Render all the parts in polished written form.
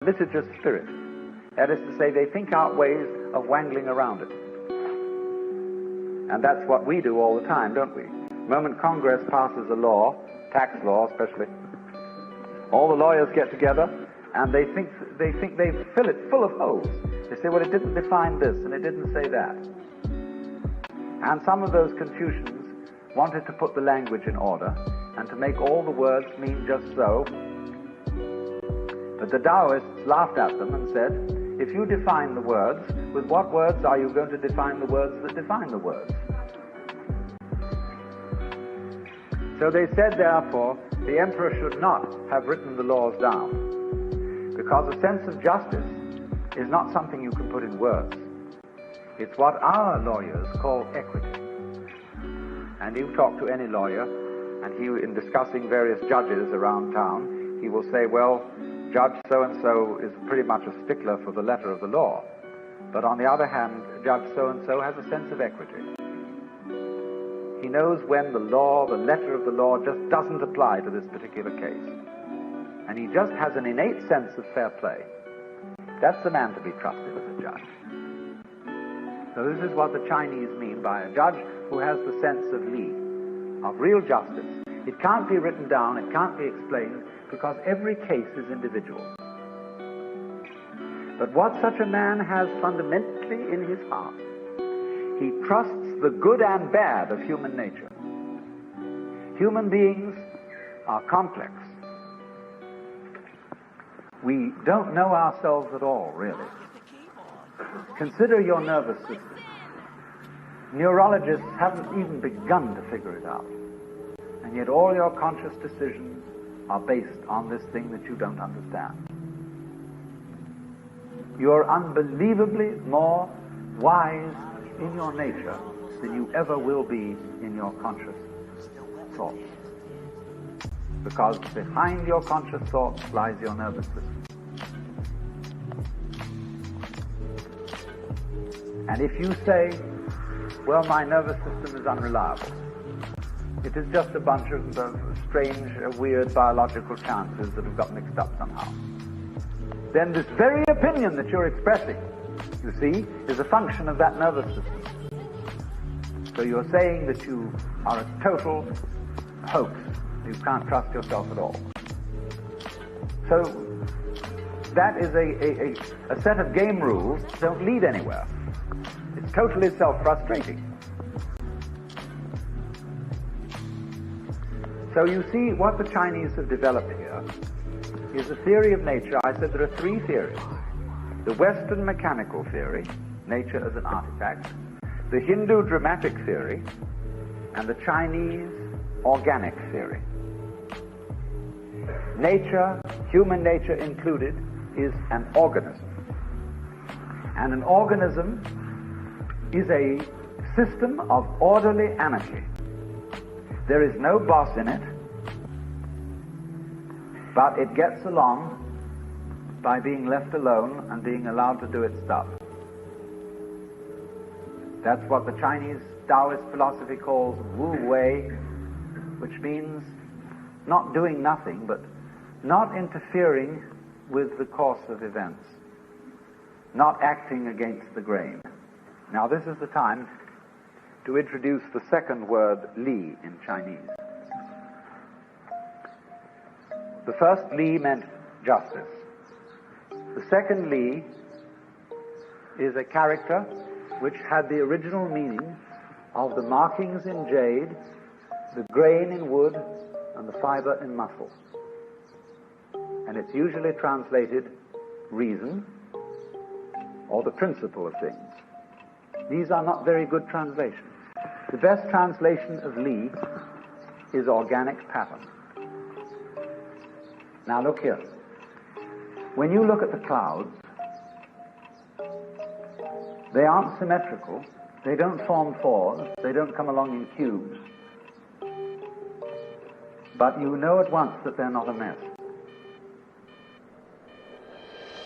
This is just spirit. That is to say, they think out ways of wangling around it. And that's what we do all the time, don't we? The moment Congress passes a law, tax law especially, all the lawyers get together and they think they fill it full of holes. They say, well, it didn't define this and it didn't say that. And some of those Confucians wanted to put the language in order and to make all the words mean just so. But the Taoists laughed at them and said, if you define the words, with what words are you going to define the words that define the words? So they said, therefore, the emperor should not have written the laws down, because a sense of justice is not something you can put in words. It's what our lawyers call equity. And you talk to any lawyer, and he, in discussing various judges around town, he will say, well, Judge so-and-so is pretty much a stickler for the letter of the law. But on the other hand, Judge so-and-so has a sense of equity. He knows when the law, the letter of the law, just doesn't apply to this particular case. And he just has an innate sense of fair play. That's the man to be trusted as a judge. So this is what the Chinese mean by a judge who has the sense of li, of real justice. It can't be written down, it can't be explained, because every case is individual. But what such a man has fundamentally in his heart, he trusts the good and bad of human nature. Human beings are complex. We don't know ourselves at all, really. Consider your nervous system. Neurologists haven't even begun to figure it out. And yet all your conscious decisions are based on this thing that you don't understand. You are unbelievably more wise in your nature than you ever will be in your conscious thoughts. Because behind your conscious thoughts lies your nervous system. And if you say, well, my nervous system is unreliable, it is just a bunch of strange, weird biological chances that have got mixed up somehow, then this very opinion that you're expressing, you see, is a function of that nervous system. So you're saying that you are a total hoax. You can't trust yourself at all. So that is a set of game rules that don't lead anywhere. It's totally self-frustrating. So you see, what the Chinese have developed here is a theory of nature. I said there are three theories. The Western mechanical theory, nature as an artifact, the Hindu dramatic theory, and the Chinese organic theory. Nature, human nature included, is an organism. And an organism is a system of orderly anarchy. There is no boss in it, but it gets along by being left alone and being allowed to do its stuff. That's what the Chinese Taoist philosophy calls Wu Wei, which means not doing nothing, but not interfering with the course of events, not acting against the grain. Now this is the time to introduce the second word, li, in Chinese. The first li meant justice. The second li is a character which had the original meaning of the markings in jade, the grain in wood, and the fiber in muscle. And it's usually translated reason or the principle of things. These are not very good translations. The best translation of li is organic pattern. Now look here. When you look at the clouds, they aren't symmetrical, they don't form fours, they don't come along in cubes. But you know at once that they're not a mess.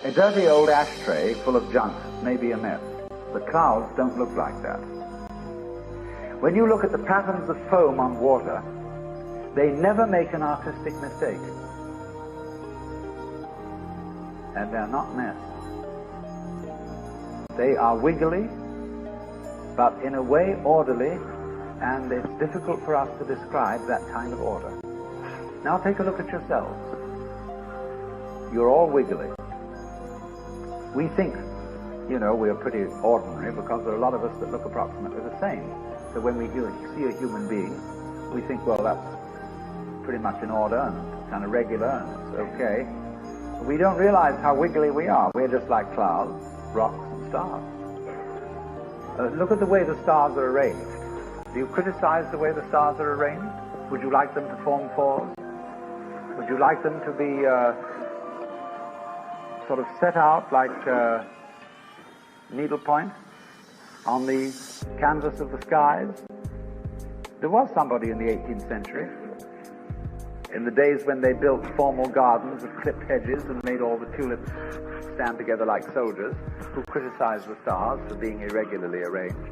A dirty old ashtray full of junk may be a mess. The clouds don't look like that. When you look at the patterns of foam on water, they never make an artistic mistake. and they're not nests. They are wiggly, but in a way orderly, and it's difficult for us to describe that kind of order. Now take a look at yourselves. You're all wiggly. We think, we're pretty ordinary because there are a lot of us that look approximately the same. So when we see a human being, we think, well, that's pretty much in order and kind of regular and it's okay. But we don't realize how wiggly we are. We're just like clouds, rocks, and stars. Look at the way the stars are arranged. Do you criticize the way the stars are arranged? Would you like them to form fours? Would you like them to be sort of set out like needlepoint on the canvas of the skies? There was somebody in the 18th century, in the days when they built formal gardens with clipped hedges and made all the tulips stand together like soldiers, who criticized the stars for being irregularly arranged.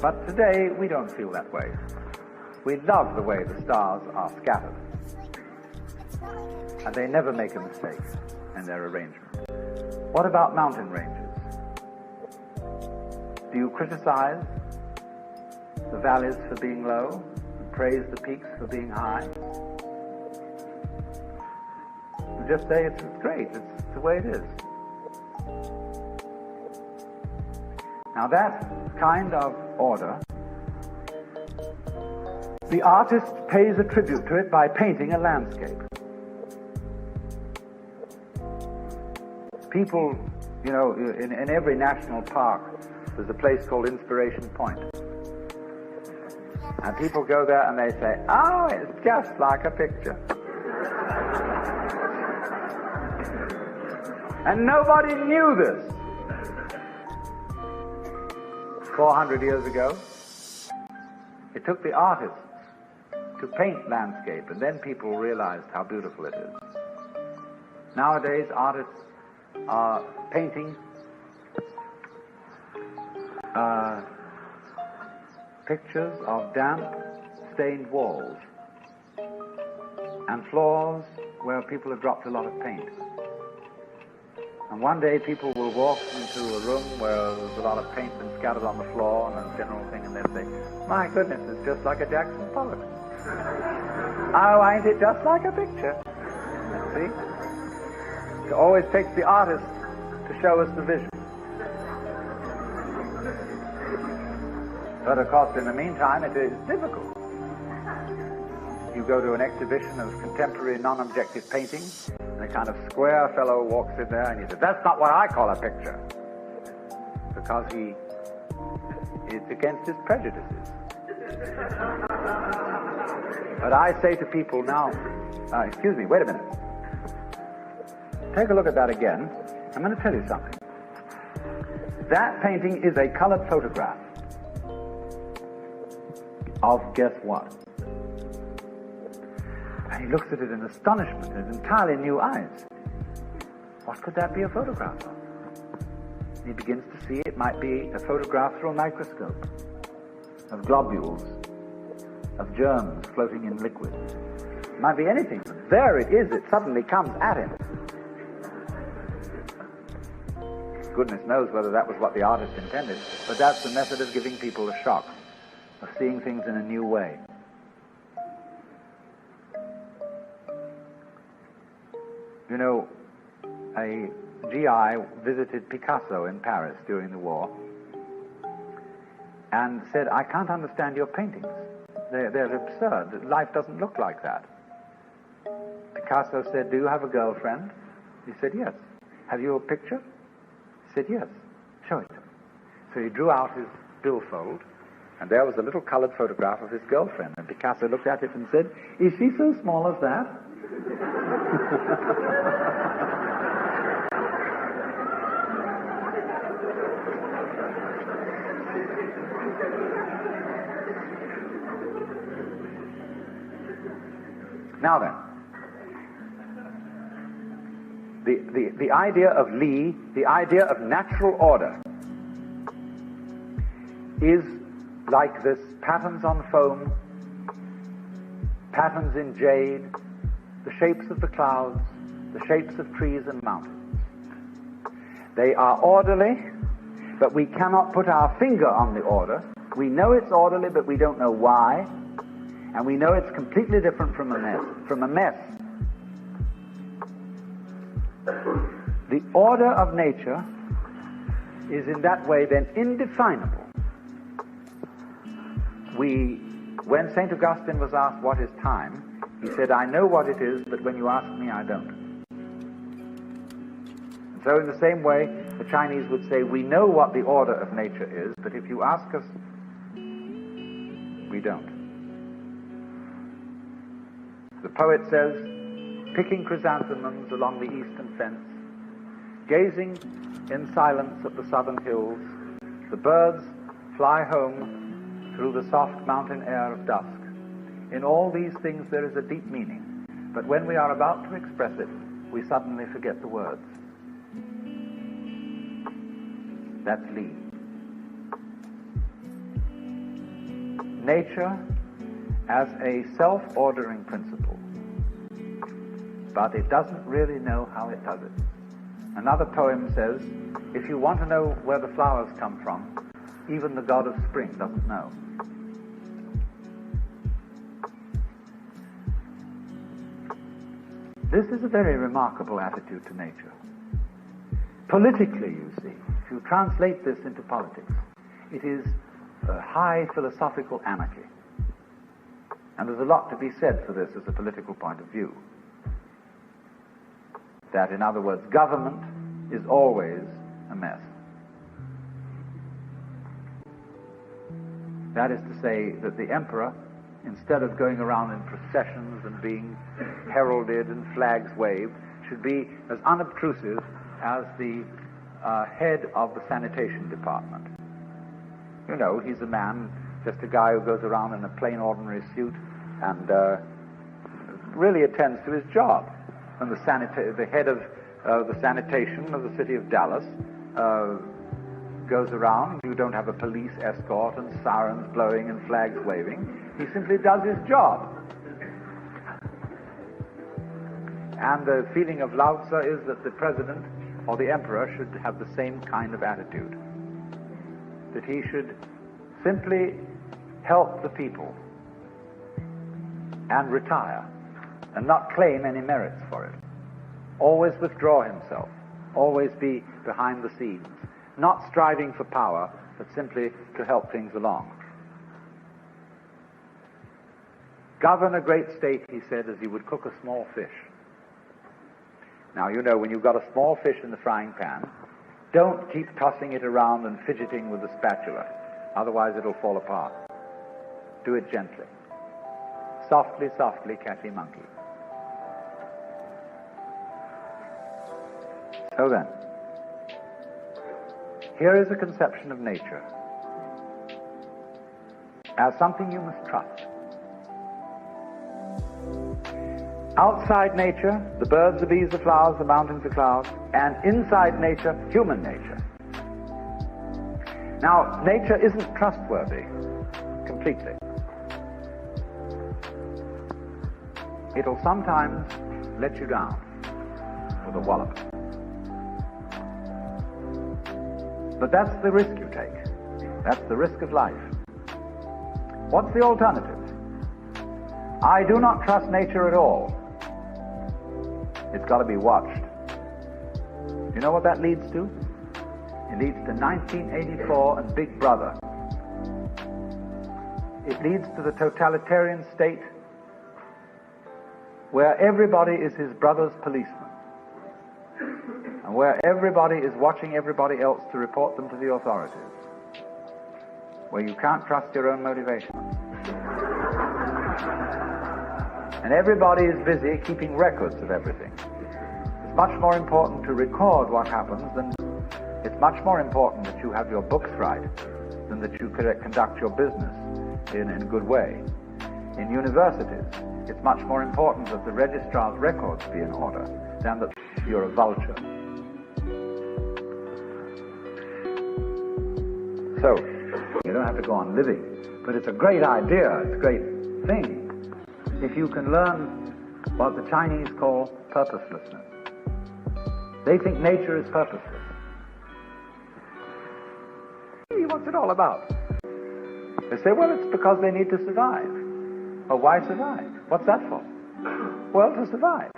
But today, we don't feel that way. We love the way the stars are scattered. And they never make a mistake in their arrangement. What about mountain ranges? Do you criticize the valleys for being low and praise the peaks for being high? You just say it's great, it's the way it is. Now that kind of order, the artist pays a tribute to it by painting a landscape. People, in every national park, there's a place called Inspiration Point. And people go there and they say, oh, it's just like a picture. And nobody knew this 400 years ago. It took the artists to paint landscape, and then people realized how beautiful it is. Nowadays, artists are painting pictures of damp, stained walls and floors where people have dropped a lot of paint. And one day people will walk into a room where there's a lot of paint been scattered on the floor and a general thing, and they'll say, my goodness, it's just like a Jackson Pollock. Oh, ain't it just like a picture? See? It always takes the artist to show us the vision. But of course, in the meantime, it is difficult. You go to an exhibition of contemporary non-objective painting, and a kind of square fellow walks in there and he says, that's not what I call a picture. Because it's against his prejudices. But I say to people now, excuse me, wait a minute. Take a look at that again. I'm going to tell you something. That painting is a colored photograph of guess what? And he looks at it in astonishment, in entirely new eyes. What could that be a photograph of? He begins to see it might be a photograph through a microscope of globules, of germs floating in liquid. It might be anything, but there it is. It suddenly comes at him. Goodness knows whether that was what the artist intended, but that's the method of giving people a shock, of seeing things in a new way. You know, a GI visited Picasso in Paris during the war and said, I can't understand your paintings. They're absurd. Life doesn't look like that. Picasso said, do you have a girlfriend? He said, yes. Have you a picture? He said, yes. Show it to me. So he drew out his billfold, and there was a little colored photograph of his girlfriend. And Picasso looked at it and said, is she so small as that? Now then, the idea of Li, the idea of natural order, is like this: patterns on foam, patterns in jade, the shapes of the clouds, the shapes of trees and mountains. They are orderly, but we cannot put our finger on the order. We know it's orderly, but we don't know why. And we know it's completely different from a mess. The order of nature is in that way then indefinable. When St. Augustine was asked what is time, he said, I know what it is, but when you ask me, I don't. And so in the same way, the Chinese would say, we know what the order of nature is, but if you ask us, we don't. The poet says, picking chrysanthemums along the eastern fence, gazing in silence at the southern hills, the birds fly home through the soft mountain air of dusk. In all these things there is a deep meaning, but when we are about to express it, we suddenly forget the words. That's Lee. Nature as a self-ordering principle, but it doesn't really know how it does it. Another poem says, if you want to know where the flowers come from, even the god of spring doesn't know. This is a very remarkable attitude to nature. Politically, you see, if you translate this into politics, it is a high philosophical anarchy. And there's a lot to be said for this as a political point of view. That, in other words, government is always a mess. That is to say that the emperor, instead of going around in processions and being heralded and flags waved, should be as unobtrusive as the head of the sanitation department. You know, he's a man, just a guy who goes around in a plain ordinary suit and really attends to his job. And the head of the sanitation of the city of Dallas goes around. You don't have a police escort and sirens blowing and flags waving. He simply does his job. And the feeling of Lao Tzu is that the president or the emperor should have the same kind of attitude. That he should simply help the people and retire and not claim any merits for it. Always withdraw himself. Always be behind the scenes. Not striving for power, but simply to help things along. Govern a great state, he said, as you would cook a small fish. Now, you know, when you've got a small fish in the frying pan, don't keep tossing it around and fidgeting with the spatula. Otherwise it'll fall apart. Do it gently. Softly, softly, catchy monkey. So then, here is a conception of nature as something you must trust. Outside nature, the birds, the bees, the flowers, the mountains, the clouds, and inside nature, human nature. Now, nature isn't trustworthy completely. It'll sometimes let you down with a wallop. But that's the risk you take. That's the risk of life. What's the alternative? I do not trust nature at all. It's got to be watched. Do you know what that leads to? It leads to 1984 and Big Brother. It leads to the totalitarian state where everybody is his brother's policeman, and where everybody is watching everybody else to report them to the authorities, where you can't trust your own motivation. And everybody is busy keeping records of everything. It's much more important to record what happens than it's much more important that you have your books right than that you conduct your business in a good way. In universities, it's much more important that the registrar's records be in order than that you're a vulture. So, you don't have to go on living, but it's a great idea, it's a great thing if you can learn what the Chinese call purposelessness. They think nature is purposeless. What's it all about? They say, well, it's because they need to survive. Well, why survive? What's that for? Well, to survive.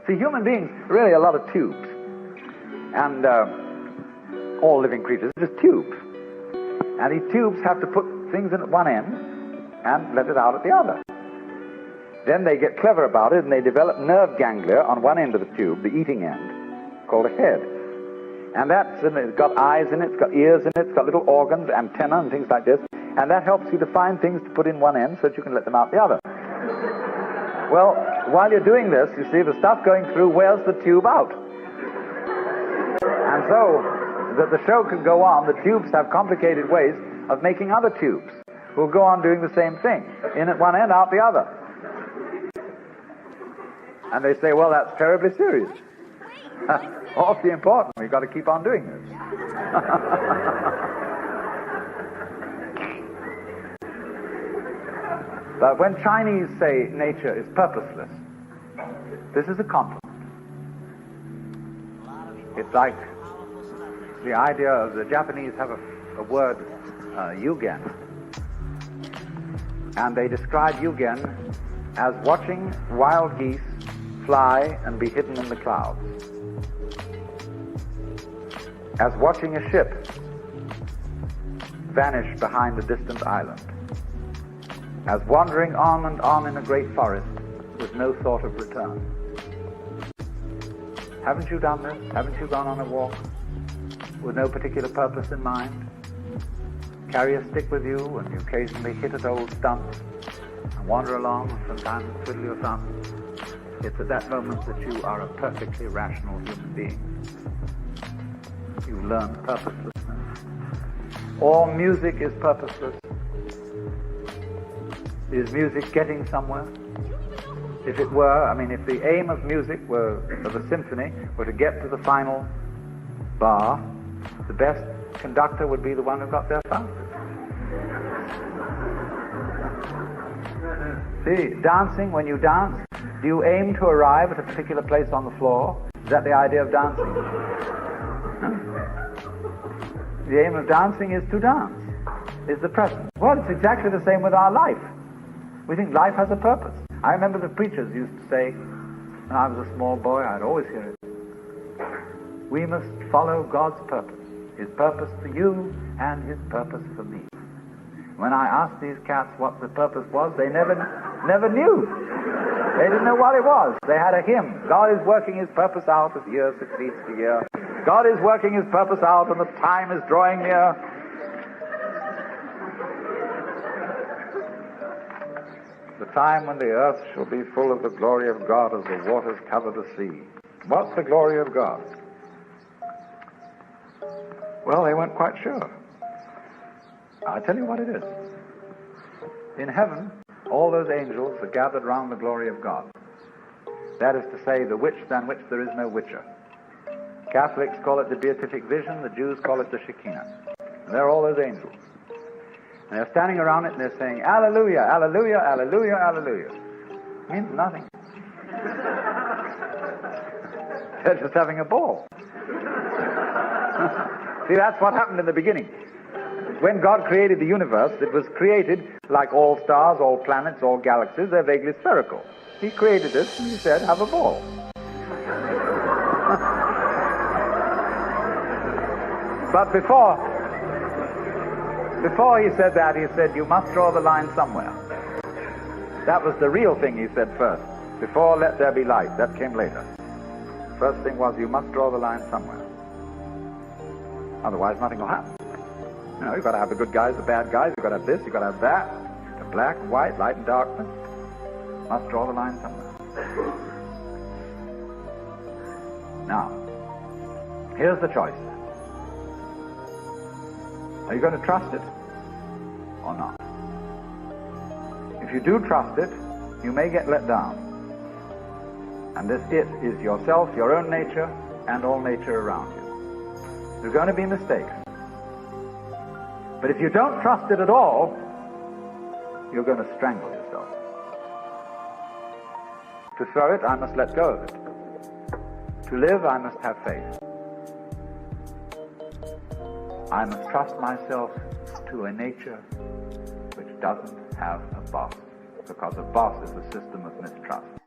See, human beings are really a lot of tubes. And all living creatures are just tubes. And these tubes have to put things in at one end and let it out at the other. Then they get clever about it and they develop nerve ganglia on one end of the tube, the eating end, called a head. And it's got eyes in it, it's got ears in it, it's got little organs, antenna and things like this. And that helps you to find things to put in one end so that you can let them out the other. Well, while you're doing this, you see, the stuff going through wears the tube out. And so, that the show can go on, the tubes have complicated ways of making other tubes who will go on doing the same thing. In at one end, out the other. And they say, well, that's terribly serious. Awfully important. We've got to keep on doing this. But when Chinese say nature is purposeless, this is a compliment. It's like the idea of the Japanese have a word, yugen. And they describe yugen as watching wild geese fly and be hidden in the clouds. As watching a ship vanish behind a distant island. As wandering on and on in a great forest with no thought of return. Haven't you done this? Haven't you gone on a walk with no particular purpose in mind? Carry a stick with you and you occasionally hit at old stumps and wander along and sometimes twiddle your thumbs. It's at that moment that you are a perfectly rational human being. You learn purposelessness. All music is purposeless. Is music getting somewhere? If it were, if the aim of music of a symphony were to get to the final bar, the best conductor would be the one who got there fastest. See, dancing, when you dance, do you aim to arrive at a particular place on the floor? Is that the idea of dancing? The aim of dancing is to dance, is the present. Well, it's exactly the same with our life. We think life has a purpose. I remember the preachers used to say, when I was a small boy, I'd always hear it, we must follow God's purpose, His purpose for you and His purpose for me. When I asked these cats what the purpose was, they never knew. They didn't know what it was. They had a hymn. God is working His purpose out as year succeeds to year. God is working His purpose out and the time is drawing near. The time when the earth shall be full of the glory of God as the waters cover the sea. What's the glory of God? Well, they weren't quite sure. I'll tell you what it is. In heaven, all those angels are gathered round the glory of God. That is to say, the which than which there is no whicher. Catholics call it the beatific vision, the Jews call it the Shekinah. And there are all those angels. And they're standing around it and they're saying, Alleluia, Alleluia, Alleluia, Alleluia. It means nothing. They're just having a ball. See, that's what happened in the beginning. When God created the universe, it was created like all stars, all planets, all galaxies. They're vaguely spherical. He created this and He said, have a ball. But before He said that, He said, you must draw the line somewhere. That was the real thing He said first. Before let there be light. That came later. First thing was, you must draw the line somewhere. Otherwise, nothing will happen. You've got to have the good guys, the bad guys. You've got to have this, you've got to have that. The black and white, light and darkness. Must draw the line somewhere. Now, here's the choice. Are you going to trust it or not? If you do trust it, you may get let down. And this it is yourself, your own nature, and all nature around you. There's going to be mistakes. But if you don't trust it at all, you're going to strangle yourself. To throw it, I must let go of it. To live, I must have faith. I must trust myself to a nature which doesn't have a boss, because a boss is a system of mistrust.